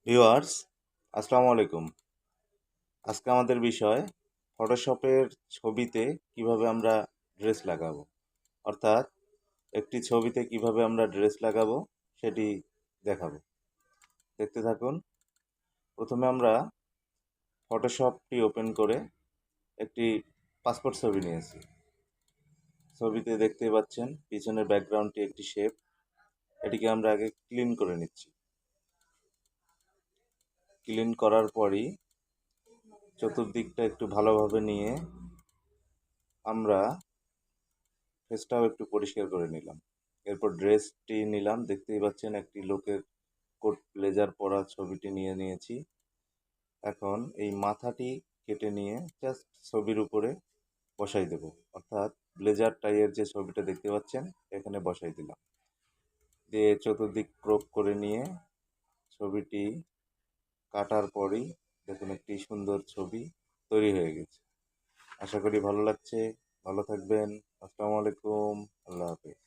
Viewers, আসসালামু আলাইকুম। আজকে আমাদের বিষয় ফটোশপের ছবিতে কিভাবে আমরা ড্রেস লাগাবো, অর্থাৎ একটি ছবিতে কিভাবে আমরা ড্রেস লাগাবো সেটি দেখাবো। দেখতে থাকুন। প্রথমে আমরা ফটোশপটি ওপেন করে একটি পাসপোর্ট ছবি নিয়েছি। ছবিতে দেখতে পাচ্ছেন পিছনের ব্যাকগ্রাউন্ডটি একটি শেপ। এটিকে আমরা আগে ক্লিন করে নিচ্ছি। ক্লিন করার পরই চতুর্দিকটা একটু ভালোভাবে নিয়ে আমরা ফেসটাও একটু পরিষ্কার করে নিলাম। এরপর ড্রেসটি নিলাম, দেখতেই পাচ্ছেন একটি লোকের কোট ব্লেজার পরা ছবিটি নিয়ে নিয়েছি। এখন এই মাথাটি কেটে নিয়ে জাস্ট ছবির উপরে বসাই দেব, অর্থাৎ ব্লেজার টাইয়ের যে ছবিটা দেখতে পাচ্ছেন এখানে বসাই দিলাম। দিয়ে চতুর্দিক ক্রপ করে নিয়ে ছবিটি কাটার পরই দেখুন একটি সুন্দর ছবি তৈরি হয়ে গেছে। আশা করি ভালো লাগছে। ভালো থাকবেন। আসসালামু আলাইকুম। আল্লাহ হাফেজ।